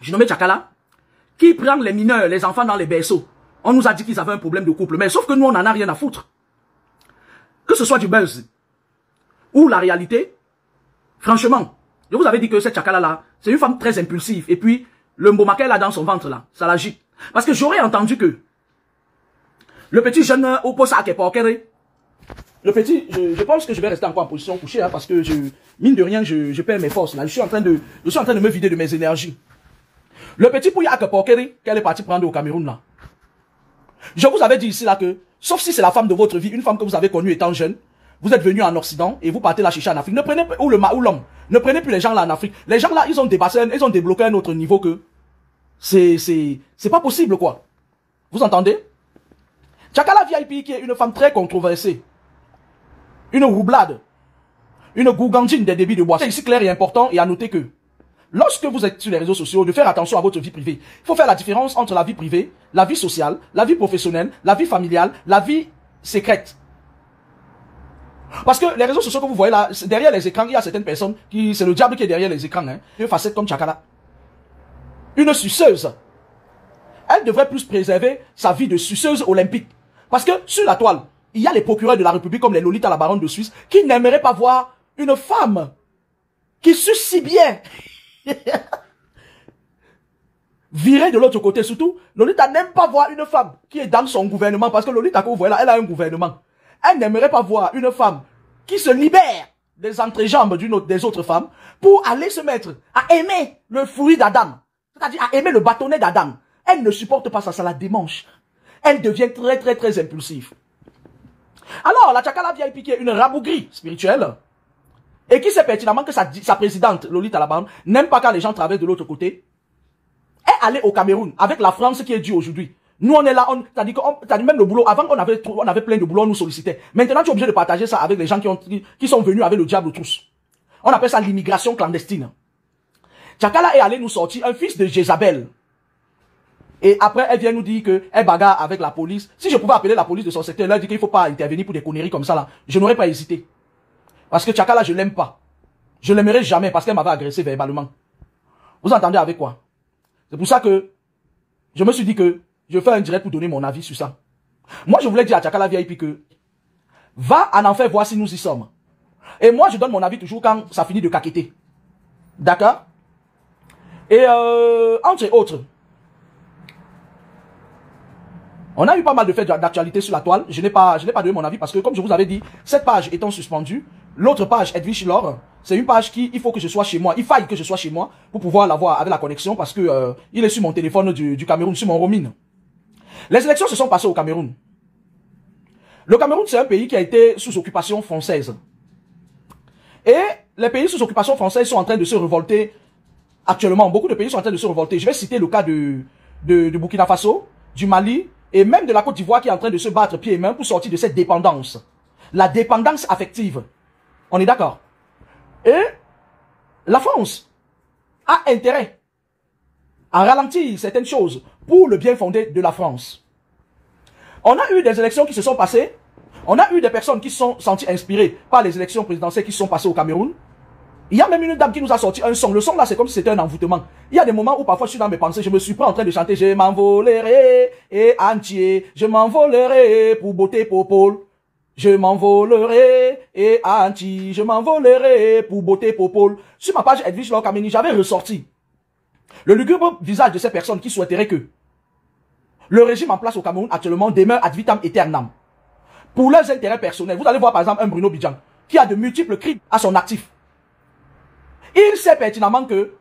j'ai nommé Tchakala, qui prend les mineurs, les enfants dans les berceaux. On nous a dit qu'ils avaient un problème de couple, mais sauf que nous, on n'en a rien à foutre. Que ce soit du buzz ou la réalité, franchement, je vous avais dit que cette Tchakala-là, c'est une femme très impulsive. Et puis, le mboma qu'elle a dans son ventre, là, ça l'agite. Parce que j'aurais entendu que le petit jeune oppose à Kepokere, le petit, je pense que je vais rester encore en position couchée, hein, parce que mine de rien, je perds mes forces, là. Je suis en train de me vider de mes énergies. Le petit Pouya Kepokere, qu'elle est partie prendre au Cameroun, là. Je vous avais dit ici, là, que, sauf si c'est la femme de votre vie, une femme que vous avez connue étant jeune, vous êtes venu en Occident et vous partez la chicha en Afrique. Ne prenez pas, ou l'homme, ne prenez plus les gens là en Afrique. Les gens là, ils ont dépassé, ils ont débloqué un autre niveau que c'est pas possible, quoi. Vous entendez? Tchakala VIP, qui est une femme très controversée, une roublade, une gougandine des débits de bois. C'est ici clair et important, et à noter que lorsque vous êtes sur les réseaux sociaux, de faire attention à votre vie privée. Il faut faire la différence entre la vie privée, la vie sociale, la vie professionnelle, la vie familiale, la vie secrète. Parce que les réseaux sociaux que vous voyez là, derrière les écrans, il y a certaines personnes qui, c'est le diable qui est derrière les écrans, hein. Une facette comme Tchakala. Une suceuse. Elle devrait plus préserver sa vie de suceuse olympique. Parce que sur la toile, il y a les procureurs de la République comme les Lolita, la baronne de Suisse, qui n'aimeraient pas voir une femme qui suce si bien. Virer de l'autre côté, surtout, Lolita n'aime pas voir une femme qui est dans son gouvernement, parce que Lolita, que vous voyez là, elle a un gouvernement. Elle n'aimerait pas voir une femme qui se libère des entrejambes des autres femmes pour aller se mettre à aimer le fruit d'Adam. C'est-à-dire à aimer le bâtonnet d'Adam. Elle ne supporte pas ça, ça la démange. Elle devient très, très, très impulsive. Alors, la Tchakala VIP qui est une rabougrie spirituelle, et qui sait pertinemment que sa présidente, Lolita Laban, n'aime pas quand les gens traversent de l'autre côté, est allée au Cameroun avec la France qui est due aujourd'hui. Nous, on est là, t'as dit même le boulot, avant, on avait plein de boulot, on nous sollicitait. Maintenant, tu es obligé de partager ça avec les gens qui sont venus avec le diable tous. On appelle ça l'immigration clandestine. Tchakala est allé nous sortir un fils de Jézabel. Et après, elle vient nous dire qu'elle bagarre avec la police. Si je pouvais appeler la police de son secteur, elle dit qu'il ne faut pas intervenir pour des conneries comme ça là, je n'aurais pas hésité. Parce que Tchakala, je l'aime pas. Je l'aimerais jamais parce qu'elle m'avait agressé verbalement. Vous entendez avec quoi? C'est pour ça que je me suis dit que je fais un direct pour donner mon avis sur ça. Moi, je voulais dire à Tchakala VIP que va en enfer voir si nous y sommes. Et moi, je donne mon avis toujours quand ça finit de caqueter. D'accord? Et entre autres, on a eu pas mal de faits d'actualité sur la toile. Je n'ai pas donné mon avis parce que, comme je vous avais dit, cette page étant suspendue, l'autre page, Edwige Laure, c'est une page il faut que je sois chez moi. Il faille que je sois chez moi pour pouvoir l'avoir avec la connexion parce que il est sur mon téléphone du Cameroun, sur mon roaming. Les élections se sont passées au Cameroun. Le Cameroun, c'est un pays qui a été sous occupation française. Et les pays sous occupation française sont en train de se révolter actuellement. Beaucoup de pays sont en train de se révolter. Je vais citer le cas de Burkina Faso, du Mali et même de la Côte d'Ivoire qui est en train de se battre pieds et mains pour sortir de cette dépendance. La dépendance affective. On est d'accord? Et la France a intérêt à ralentir certaines choses pour le bien fondé de la France. On a eu des élections qui se sont passées. On a eu des personnes qui se sont senties inspirées par les élections présidentielles qui se sont passées au Cameroun. Il y a même une dame qui nous a sorti un son. Le son là, c'est comme si c'était un envoûtement. Il y a des moments où parfois je suis dans mes pensées, je me suis pas en train de chanter. Je m'envolerai et entier, je m'envolerai pour beauté popole. Je m'envolerai et entier, je m'envolerai pour beauté popole. Sur ma page Edwige Laure Kameni, j'avais ressorti le lugubre visage de ces personnes qui souhaiteraient que le régime en place au Cameroun actuellement demeure ad vitam aeternam. Pour leurs intérêts personnels. Vous allez voir par exemple un Bruno Bidjan qui a de multiples crimes à son actif. Il sait pertinemment que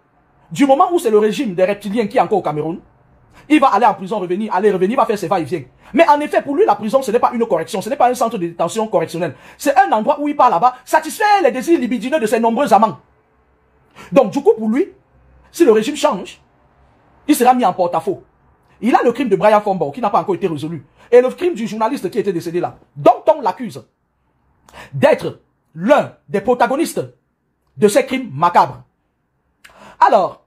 du moment où c'est le régime des reptiliens qui est encore au Cameroun, il va aller en prison, revenir, va faire ses va-et-vient. Mais en effet, pour lui, la prison, ce n'est pas une correction, ce n'est pas un centre de détention correctionnel. C'est un endroit où il part là-bas, satisfaire les désirs libidineux de ses nombreux amants. Donc, du coup, pour lui, si le régime change, il sera mis en porte-à-faux. Il a le crime de Brian Fombo qui n'a pas encore été résolu. Et le crime du journaliste qui était décédé là, dont on l'accuse d'être l'un des protagonistes de ces crimes macabres. Alors,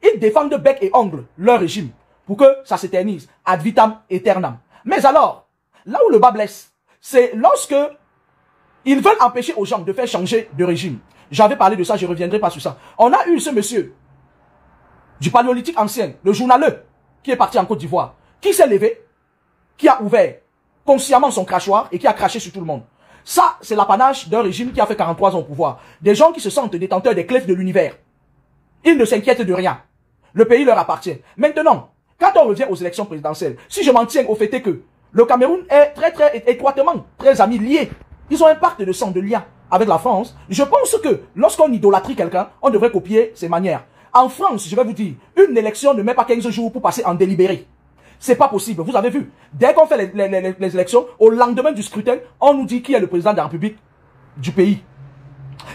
ils défendent de bec et ongle leur régime pour que ça s'éternise ad vitam aeternam. Mais alors, là où le bas blesse, c'est lorsque ils veulent empêcher aux gens de faire changer de régime. J'avais parlé de ça, je ne reviendrai pas sur ça. On a eu ce monsieur du paléolithique ancien, le journaleux, qui est parti en Côte d'Ivoire, qui s'est levé, qui a ouvert consciemment son crachoir et qui a craché sur tout le monde. Ça, c'est l'apanage d'un régime qui a fait 43 ans au pouvoir. Des gens qui se sentent détenteurs des clefs de l'univers. Ils ne s'inquiètent de rien. Le pays leur appartient. Maintenant, quand on revient aux élections présidentielles, si je m'en tiens au fait que le Cameroun est très étroitement, très amis, liés. Ils ont un pacte de sang, de lien avec la France. Je pense que lorsqu'on idolâtrie quelqu'un, on devrait copier ses manières. En France, je vais vous dire, une élection ne met pas 15 jours pour passer en délibéré. C'est pas possible. Vous avez vu, dès qu'on fait les élections, au lendemain du scrutin, on nous dit qui est le président de la République du pays.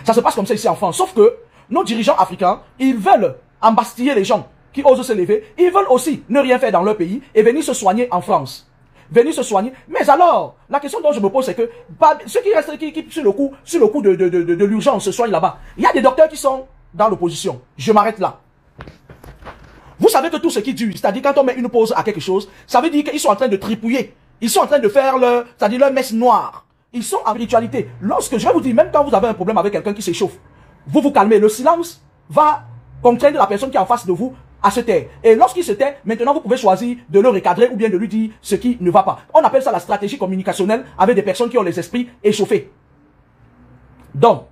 Ça se passe comme ça ici en France. Sauf que nos dirigeants africains, ils veulent embastiller les gens qui osent se lever. Ils veulent aussi ne rien faire dans leur pays et venir se soigner en France. Venir se soigner. Mais alors, la question dont je me pose, c'est que ceux qui restent qui sur le coup de l'urgence se soignent là-bas. Il y a des docteurs qui sont dans l'opposition. Je m'arrête là. Vous savez que tout ce qui dure, c'est-à-dire quand on met une pause à quelque chose, ça veut dire qu'ils sont en train de tripouiller. Ils sont en train de faire leur messe noire. Ils sont en ritualité. Lorsque, je vais vous dire, même quand vous avez un problème avec quelqu'un qui s'échauffe, vous vous calmez. Le silence va contraindre la personne qui est en face de vous à se taire. Et lorsqu'il se tait, maintenant vous pouvez choisir de le recadrer ou bien de lui dire ce qui ne va pas. On appelle ça la stratégie communicationnelle avec des personnes qui ont les esprits échauffés. Donc,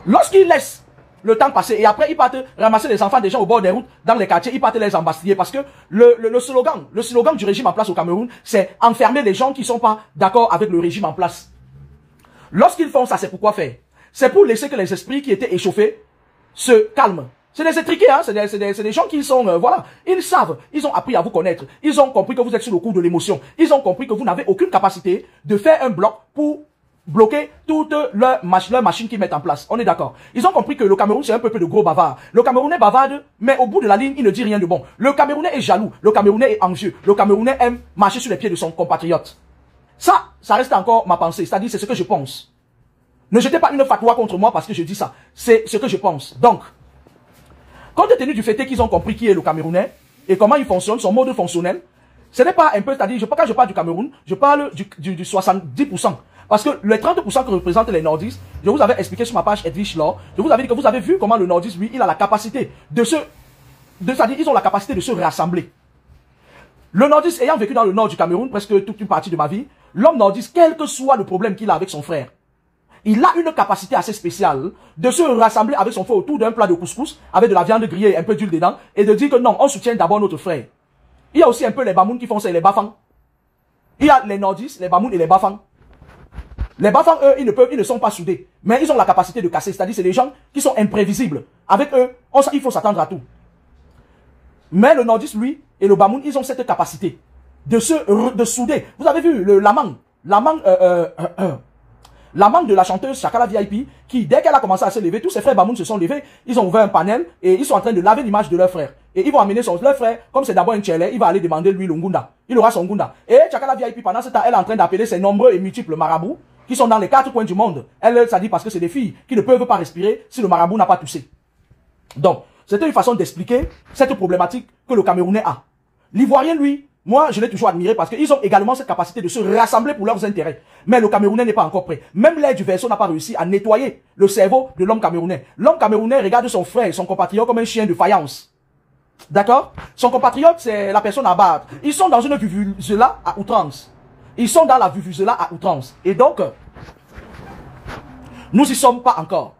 lorsqu'il laisse le temps passer et après ils partent ramasser les enfants des gens au bord des routes, dans les quartiers, ils partent les embastiller parce que le slogan du régime en place au Cameroun, c'est enfermer les gens qui ne sont pas d'accord avec le régime en place. Lorsqu'ils font ça, c'est pourquoi faire? C'est pour laisser que les esprits qui étaient échauffés se calment. C'est des étriqués, hein, c'est des gens qui sont, voilà, ils savent, ils ont appris à vous connaître, ils ont compris que vous êtes sur le coup de l'émotion, ils ont compris que vous n'avez aucune capacité de faire un bloc pour bloquer toute leur machine qu'ils mettent en place. On est d'accord. Ils ont compris que le Cameroun, c'est un peuple de gros bavards. Le Camerounais bavarde, mais au bout de la ligne, il ne dit rien de bon. Le Camerounais est jaloux. Le Camerounais est anxieux. Le Camerounais aime marcher sur les pieds de son compatriote. Ça reste encore ma pensée. C'est-à-dire, c'est ce que je pense. Ne jetez pas une fatwa contre moi parce que je dis ça. C'est ce que je pense. Donc, compte tenu du fait qu'ils ont compris qui est le Camerounais et comment il fonctionne, son mode fonctionnel, ce n'est pas un peu, c'est-à-dire, quand je parle du Cameroun, je parle du 70%. Parce que les 30% que représentent les nordistes, je vous avais expliqué sur ma page Edwige Law, je vous avais dit que vous avez vu comment le nordiste, lui, il a la capacité c'est-à-dire, ils ont la capacité de se rassembler. Le nordiste, ayant vécu dans le nord du Cameroun, presque toute une partie de ma vie, l'homme nordiste, quel que soit le problème qu'il a avec son frère, il a une capacité assez spéciale de se rassembler avec son frère autour d'un plat de couscous, avec de la viande grillée et un peu d'huile dedans, et de dire que non, on soutient d'abord notre frère. Il y a aussi un peu les Bamouns qui font ça, et les Bafang. Il y a les nordistes, les Bamouns et les Bafang. Les Bafang, eux, ils ne sont pas soudés. Mais ils ont la capacité de casser. C'est-à-dire, c'est des gens qui sont imprévisibles. Avec eux, il faut s'attendre à tout. Mais le nordiste, lui, et le Bamoun, ils ont cette capacité de souder. Vous avez vu l'amang de la chanteuse Chakala VIP, qui, dès qu'elle a commencé à se lever, tous ses frères Bamoun se sont levés, ils ont ouvert un panel, et ils sont en train de laver l'image de leur frère. Et ils vont amener leur frère, comme c'est d'abord un tchèlè, il va aller demander lui le ngunda. Il aura son ngunda. Et Chakala VIP, pendant ce temps, elle est en train d'appeler ses nombreux et multiples marabouts, qui sont dans les 4 coins du monde. Elle, ça dit parce que c'est des filles qui ne peuvent pas respirer si le marabout n'a pas toussé. Donc, c'était une façon d'expliquer cette problématique que le Camerounais a. L'Ivoirien, lui, moi, je l'ai toujours admiré parce qu'ils ont également cette capacité de se rassembler pour leurs intérêts. Mais le Camerounais n'est pas encore prêt. Même l'air du verseau n'a pas réussi à nettoyer le cerveau de l'homme camerounais. L'homme camerounais regarde son frère, son compatriote comme un chien de faïence. D'accord? Son compatriote, c'est la personne à battre. Ils sont dans une vuvuzela à outrance. Ils sont dans la vuvuzela à outrance. Et donc, nous y sommes pas encore.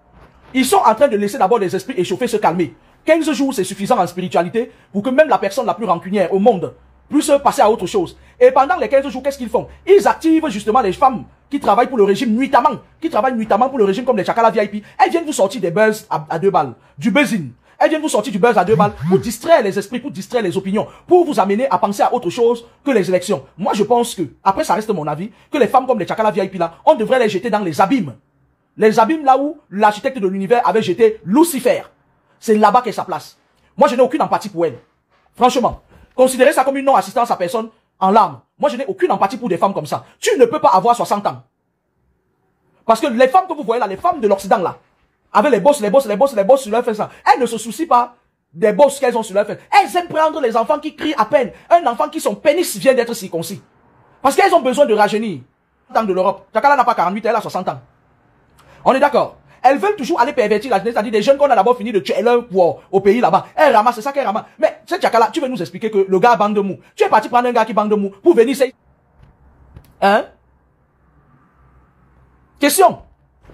Ils sont en train de laisser d'abord les esprits échauffés se calmer. 15 jours, c'est suffisant en spiritualité pour que même la personne la plus rancunière au monde puisse passer à autre chose. Et pendant les 15 jours, qu'est-ce qu'ils font? Ils activent justement les femmes qui travaillent pour le régime nuitamment, qui travaillent nuitamment pour le régime comme les Chakala VIP. Elles viennent vous sortir des buzz à 2 balles, du buzzing. Elles viennent vous sortir du buzz à 2 balles pour distraire les esprits, pour distraire les opinions, pour vous amener à penser à autre chose que les élections. Moi, je pense que, après ça reste mon avis, que les femmes comme les Chakala VIP là, on devrait les jeter dans les abîmes. Les abîmes là où l'architecte de l'univers avait jeté Lucifer. C'est là-bas qu'est sa place. Moi, je n'ai aucune empathie pour elle. Franchement, considérez ça comme une non-assistance à personne en larmes. Moi, je n'ai aucune empathie pour des femmes comme ça. Tu ne peux pas avoir 60 ans. Parce que les femmes que vous voyez là, les femmes de l'Occident là, avec les bosses sur leur fesses, elles ne se soucient pas des bosses qu'elles ont sur leur fesses. Elles aiment prendre les enfants qui crient à peine. Un enfant qui son pénis vient d'être circoncis. Parce qu'elles ont besoin de rajeunir. Dans de l'Europe. Chakala n'a pas 48, elle a 60 ans. On est d'accord. elles veulent toujours aller pervertir la jeunesse, c'est-à-dire des jeunes qu'on a d'abord fini de tuer leur au pays là-bas. Elles ramassent, c'est ça qu'elles ramassent. Mais cette Tchakala, tu veux nous expliquer que le gars bande de mou. Tu es parti prendre un gars qui bande de mou pour venir, c'est... Hein? Question.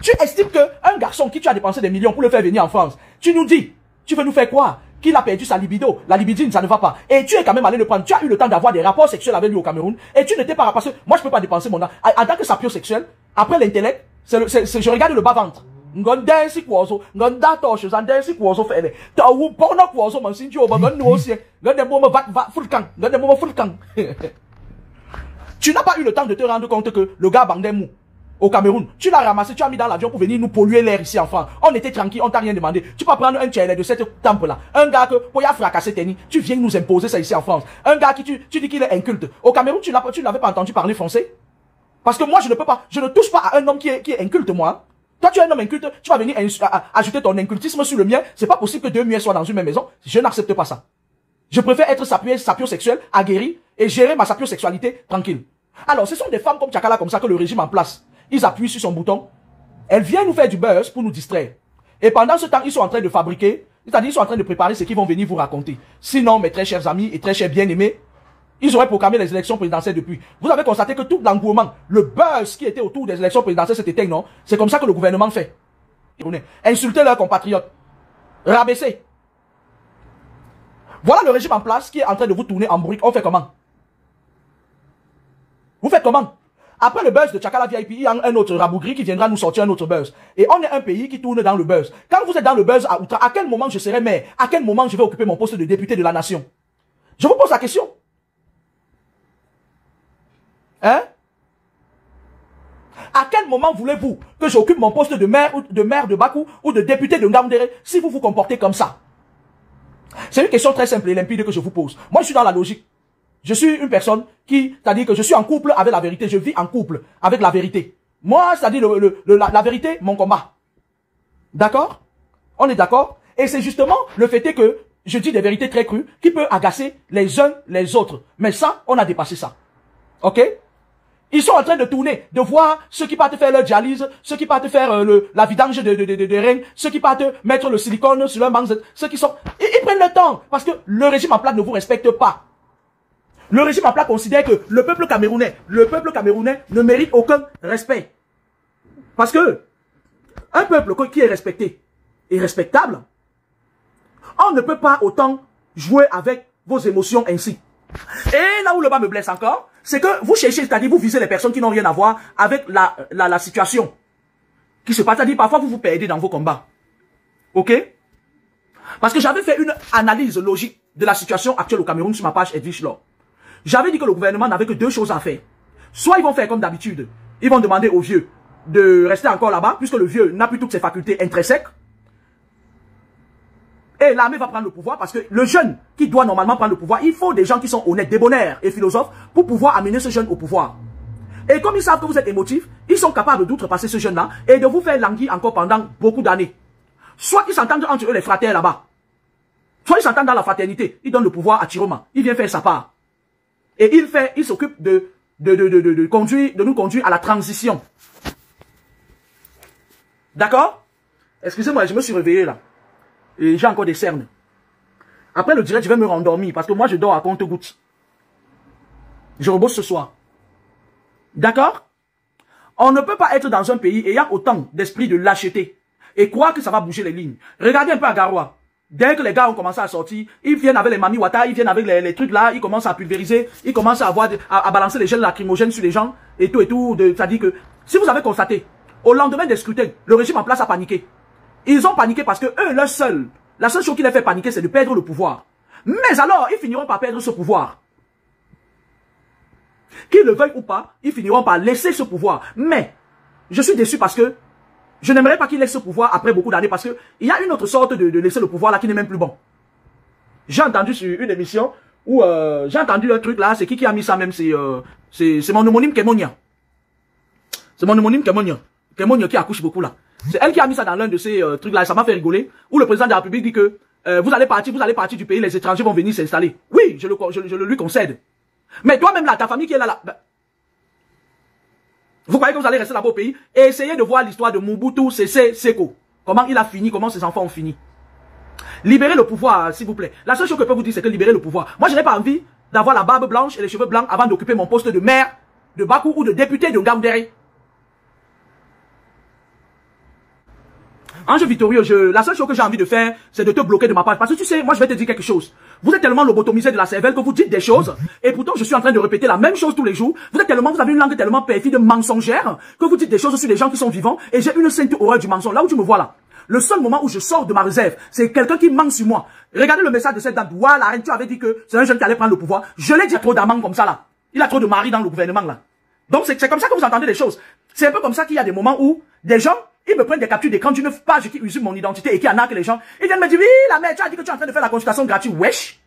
Tu estimes qu'un garçon qui tu as dépensé des millions pour le faire venir en France, tu nous dis, tu veux nous faire croire qu'il a perdu sa libido, la libidine, ça ne va pas. Et tu es quand même allé le prendre. Tu as eu le temps d'avoir des rapports sexuels avec lui au Cameroun. Et tu n'étais pas... Parce que moi, je ne peux pas dépenser mon âme. En tant que sapiosexuel, après l'intellect, je regarde le bas-ventre. Ngondensi kwazo, ngondato shuzandensi kwazo fele. Ta wu bona kwazo mansinjo ba ngon aussi. Ngondem mo va fulkan, ngondem mo fulkan. Tu n'as pas eu le temps de te rendre compte que le gars bandait mou au Cameroun, tu l'as ramassé, tu as mis dans l'avion pour venir nous polluer l'air ici en France. On était tranquille, on t'a rien demandé. Tu peux prendre un tchèle de cette temple-là. Un gars que, pour y fracasser tes nids, tu viens nous imposer ça ici en France. Un gars qui tu dis qu'il est inculte. Au Cameroun, tu l'avais pas entendu parler français? Parce que moi, je ne touche pas à un homme qui est inculte, moi. Toi, tu es un homme inculte, tu vas venir ajouter ton incultisme sur le mien. C'est pas possible que deux muets soient dans une même maison. Je n'accepte pas ça. Je préfère être sapiosexuel, aguerri, et gérer ma sapiosexualité tranquille. Alors, ce sont des femmes comme Tchakala, comme ça, que le régime en place, ils appuient sur son bouton. Elles viennent nous faire du buzz pour nous distraire. Et pendant ce temps, ils sont en train de fabriquer, c'est-à-dire ils sont en train de préparer ce qu'ils vont venir vous raconter. Sinon, mes très chers amis et très chers bien-aimés, ils auraient proclamé les élections présidentielles depuis. Vous avez constaté que tout l'engouement, le buzz qui était autour des élections présidentielles cet été, non? C'est comme ça que le gouvernement fait. Insulter leurs compatriotes. Rabaisser. Voilà le régime en place qui est en train de vous tourner en brique. On fait comment? Vous faites comment? Après le buzz de Tchakala VIP, il y a un autre rabougri qui viendra nous sortir un autre buzz. Et on est un pays qui tourne dans le buzz. Quand vous êtes dans le buzz à outrance, à quel moment je serai maire? À quel moment je vais occuper mon poste de député de la nation? Je vous pose la question. Hein? À quel moment voulez-vous que j'occupe mon poste de maire de Bakou ou de député de Ngamdere si vous vous comportez comme ça? C'est une question très simple et limpide que je vous pose. Moi, je suis dans la logique. Je suis une personne qui, c'est-à-dire que je suis en couple avec la vérité. Je vis en couple avec la vérité. Moi, c'est-à-dire la vérité, mon combat. D'accord? On est d'accord? Et c'est justement le fait est que je dis des vérités très crues qui peut agacer les uns les autres. Mais ça, on a dépassé ça. Ok? Ils sont en train de tourner, de voir ceux qui partent faire leur dialyse, ceux qui partent faire la vidange de reins, ceux qui partent mettre le silicone sur leur mangue, ceux qui sont... Ils prennent le temps, parce que le régime en place ne vous respecte pas. Le régime en place considère que le peuple camerounais ne mérite aucun respect. Parce que un peuple qui est respecté et respectable, on ne peut pas autant jouer avec vos émotions ainsi. Et là où le bas me blesse encore, c'est que vous cherchez, c'est-à-dire vous visez les personnes qui n'ont rien à voir avec la situation qui se passe. C'est-à-dire parfois vous vous perdez dans vos combats. Ok? Parce que j'avais fait une analyse logique de la situation actuelle au Cameroun sur ma page Edwige Law. J'avais dit que le gouvernement n'avait que deux choses à faire. Soit ils vont faire comme d'habitude, ils vont demander aux vieux de rester encore là-bas, puisque le vieux n'a plus toutes ses facultés intrinsèques. Et l'armée va prendre le pouvoir parce que le jeune qui doit normalement prendre le pouvoir, il faut des gens qui sont honnêtes, débonnaires et philosophes pour pouvoir amener ce jeune au pouvoir. Et comme ils savent que vous êtes émotifs, ils sont capables d'outrepasser ce jeune-là et de vous faire languir encore pendant beaucoup d'années. Soit ils s'entendent entre eux les fraternes là-bas, soit ils s'entendent dans la fraternité, ils donnent le pouvoir à Chiroma, il vient faire sa part. Et il s'occupe de nous conduire à la transition. D'accord? Excusez-moi, je me suis réveillé là. Et j'ai encore des cernes. Après le direct, je vais me rendormir parce que moi je dors à compte-gouttes. Je rebosse ce soir. D'accord? On ne peut pas être dans un pays ayant autant d'esprit de lâcheté et croire que ça va bouger les lignes. Regardez un peu à Garoua. Dès que les gars ont commencé à sortir, ils viennent avec les mami wata, ils viennent avec les trucs là, ils commencent à pulvériser, ils commencent à balancer les gels lacrymogènes sur les gens et tout. C'est-à-dire que, si vous avez constaté, au lendemain des scrutins, le régime en place a paniqué. Ils ont paniqué parce que eux, la seule chose qui les fait paniquer, c'est de perdre le pouvoir. Mais alors, ils finiront par perdre ce pouvoir. Qu'ils le veuillent ou pas, ils finiront par laisser ce pouvoir. Mais, je suis déçu parce que je n'aimerais pas qu'ils laissent ce pouvoir après beaucoup d'années parce que il y a une autre sorte de laisser le pouvoir là qui n'est même plus bon. J'ai entendu sur une émission où j'ai entendu un truc là, c'est qui a mis ça même, c'est mon homonyme Kemonia. C'est mon homonyme Kemonia. Kemonia qui accouche beaucoup là. C'est elle qui a mis ça dans l'un de ces trucs là, ça m'a fait rigoler, où le président de la République dit que vous allez partir du pays, les étrangers vont venir s'installer. Oui, je le lui concède. Mais toi-même là, ta famille qui est là, Vous croyez que vous allez rester là-bas au pays et essayer de voir l'histoire de Mobutu Sese Seko. Comment il a fini, comment ses enfants ont fini. Libérez le pouvoir, s'il vous plaît. La seule chose que je peux vous dire, c'est que libérez le pouvoir. Moi, je n'ai pas envie d'avoir la barbe blanche et les cheveux blancs avant d'occuper mon poste de maire de Bakou ou de député de Ngaoundéré. Ange Vittorio, la seule chose que j'ai envie de faire, c'est de te bloquer de ma page. Parce que tu sais, moi je vais te dire quelque chose. Vous êtes tellement lobotomisé de la cervelle que vous dites des choses, et pourtant je suis en train de répéter la même chose tous les jours. Vous avez une langue tellement perfide, mensongère, que vous dites des choses sur les gens qui sont vivants, et j'ai une sainte horreur du mensonge. Là où tu me vois là, le seul moment où je sors de ma réserve, c'est quelqu'un qui ment sur moi. Regardez le message de cette dame. Voilà, la reine, tu avais dit que c'est un jeune qui allait prendre le pouvoir. Je l'ai dit trop d'amants comme ça là. Il a trop de maris dans le gouvernement là. Donc c'est comme ça que vous entendez les choses. C'est un peu comme ça qu'il y a des moments où des gens, ils me prennent des captures d'écran d'une page qui usurpe mon identité et qui arnaque les gens. Ils viennent me dire, oui, la mère, tu as dit que tu es en train de faire la consultation gratuite. Wesh.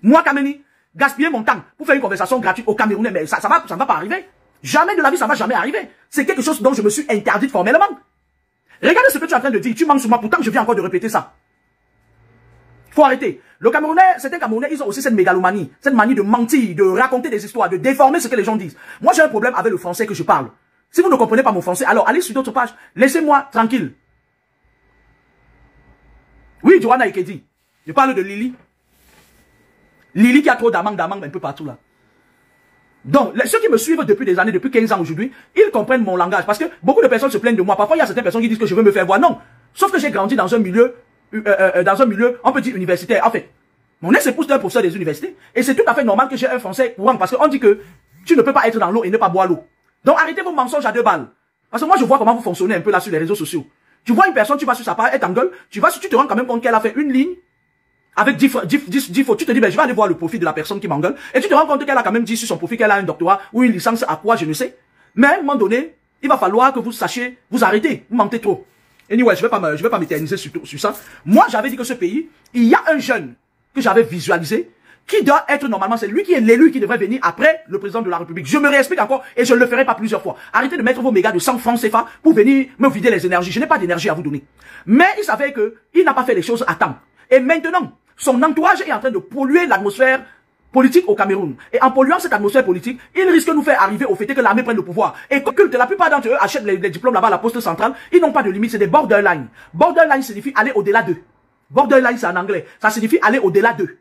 Moi, Kameni, gaspiller mon temps pour faire une conversation gratuite au Camerounais, mais ça ne va pas arriver. Jamais de la vie, ça ne va jamais arriver. C'est quelque chose dont je me suis interdite formellement. Regardez ce que tu es en train de dire. Tu mens sur moi, pourtant je viens encore de répéter ça. Faut arrêter. Le Camerounais, certains Camerounais, ils ont aussi cette mégalomanie, cette manie de mentir, de raconter des histoires, de déformer ce que les gens disent. Moi, j'ai un problème avec le français que je parle. Si vous ne comprenez pas mon français, alors allez sur d'autres pages. Laissez-moi tranquille. Oui, Johanna Ikedi. Je parle de Lily. Lily qui a trop d'amants un peu partout là. Donc, ceux qui me suivent depuis des années, depuis 15 ans aujourd'hui, ils comprennent mon langage. Parce que beaucoup de personnes se plaignent de moi. Parfois, il y a certaines personnes qui disent que je veux me faire voir. Non. Sauf que j'ai grandi dans un milieu, on peut dire universitaire. En fait, mon ex-épouse est un professeur des universités. Et c'est tout à fait normal que j'ai un français courant. Parce qu'on dit que tu ne peux pas être dans l'eau et ne pas boire l'eau. Donc, arrêtez vos mensonges à 2 balles. Parce que moi, je vois comment vous fonctionnez un peu là sur les réseaux sociaux. Tu vois une personne, tu vas sur sa page, elle t'engueule. Tu te rends quand même compte qu'elle a fait une ligne avec 10 fautes. Tu te dis, ben, je vais aller voir le profil de la personne qui m'engueule. Et tu te rends compte qu'elle a quand même dit sur son profil qu'elle a un doctorat ou une licence à quoi, je ne sais. Mais à un moment donné, il va falloir que vous sachiez, vous arrêtez, vous mentez trop. Anyway, je vais pas m'éterniser sur ça. Moi, j'avais dit que ce pays, il y a un jeune que j'avais visualisé, qui doit être normalement, c'est lui qui est l'élu qui devrait venir après le président de la République. Je me réexplique encore et je ne le ferai pas plusieurs fois. Arrêtez de mettre vos mégas de 100 francs CFA pour venir me vider les énergies. Je n'ai pas d'énergie à vous donner. Mais il savait qu'il n'a pas fait les choses à temps. Et maintenant, son entourage est en train de polluer l'atmosphère politique au Cameroun. Et en polluant cette atmosphère politique, il risque de nous faire arriver au fait que l'armée prenne le pouvoir. Et que la plupart d'entre eux achètent les diplômes là-bas à la poste centrale, ils n'ont pas de limite, c'est des borderline. Borderline signifie aller au-delà d'eux. Borderline, c'est en anglais. Ça signifie aller au-delà d'eux.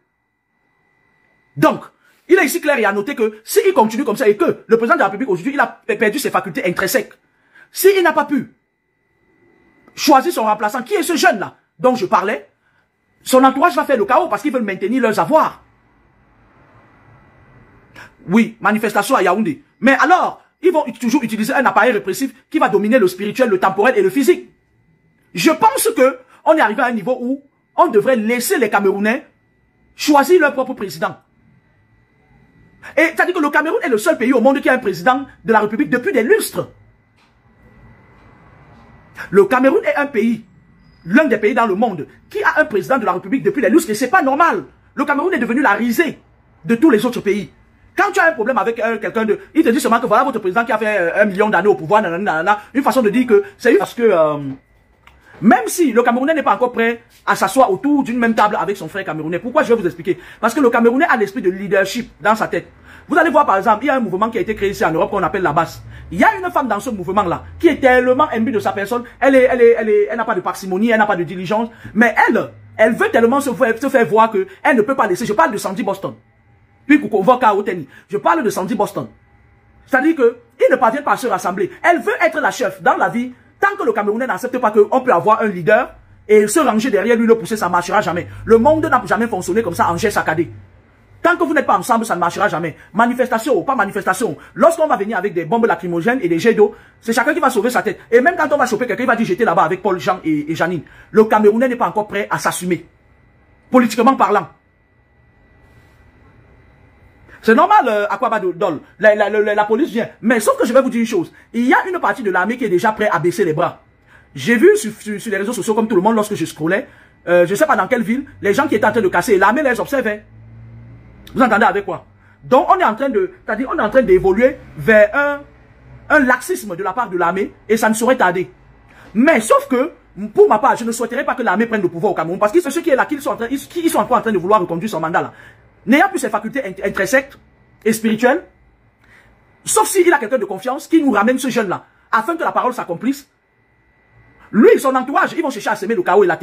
Donc, il est ici clair et à noter que s'il continue comme ça et que le président de la République aujourd'hui, il a perdu ses facultés intrinsèques, s'il n'a pas pu choisir son remplaçant, qui est ce jeune-là dont je parlais, son entourage va faire le chaos parce qu'ils veulent maintenir leurs avoirs. Oui, manifestation à Yaoundé. Mais alors, ils vont toujours utiliser un appareil répressif qui va dominer le spirituel, le temporel et le physique. Je pense que on est arrivé à un niveau où on devrait laisser les Camerounais choisir leur propre président. Et c'est-à-dire que le Cameroun est le seul pays au monde qui a un président de la République depuis des lustres. Le Cameroun est un pays, l'un des pays dans le monde, qui a un président de la République depuis les lustres. Et c'est pas normal. Le Cameroun est devenu la risée de tous les autres pays. Quand tu as un problème avec quelqu'un de... Il te dit seulement que voilà votre président qui a fait 1 million d'années au pouvoir, nanana, une façon de dire que c'est parce que... même si le Camerounais n'est pas encore prêt à s'asseoir autour d'une même table avec son frère camerounais. Pourquoi? Je vais vous expliquer. Parce que le Camerounais a l'esprit de leadership dans sa tête. Vous allez voir par exemple, il y a un mouvement qui a été créé ici en Europe qu'on appelle la basse. Il y a une femme dans ce mouvement-là qui est tellement imbue de sa personne. Elle n'a pas de parcimonie, elle n'a pas de diligence. Mais elle veut tellement se faire voir qu'elle ne peut pas laisser. Je parle de Sandy Boston. Puis Kukovoka Oteni. Je parle de Sandy Boston. C'est-à-dire qu'ils ne parviennent pas à se rassembler. Elle veut être la chef dans la vie. Tant que le Camerounais n'accepte pas qu'on peut avoir un leader et se ranger derrière lui, le pousser, ça ne marchera jamais. Le monde n'a jamais fonctionné comme ça en jet saccadé. Tant que vous n'êtes pas ensemble, ça ne marchera jamais. Manifestation ou pas manifestation. Lorsqu'on va venir avec des bombes lacrymogènes et des jets d'eau, c'est chacun qui va sauver sa tête. Et même quand on va choper quelqu'un, il va dire j'étais là-bas avec Paul, Jean et Janine. Le Camerounais n'est pas encore prêt à s'assumer. Politiquement parlant. C'est normal, Aquaba Dol. La police vient. Mais sauf que je vais vous dire une chose. Il y a une partie de l'armée qui est déjà prête à baisser les bras. J'ai vu sur les réseaux sociaux, comme tout le monde, lorsque je scrollais, je ne sais pas dans quelle ville, les gens qui étaient en train de casser, l'armée les observait. Vous entendez avec quoi? Donc, on est en train de, c'est-à-dire, on est en train d'évoluer vers un laxisme de la part de l'armée et ça ne saurait tarder. Mais sauf que, pour ma part, je ne souhaiterais pas que l'armée prenne le pouvoir au Cameroun parce que c'est ceux qui est là, ils sont encore en train de vouloir reconduire son mandat là. N'ayant plus ses facultés intrinsèques et spirituelles, Sauf s'il a quelqu'un de confiance qui nous ramène ce jeune-là, afin que la parole s'accomplisse. Lui et son entourage, ils vont chercher à semer le chaos et la terreur.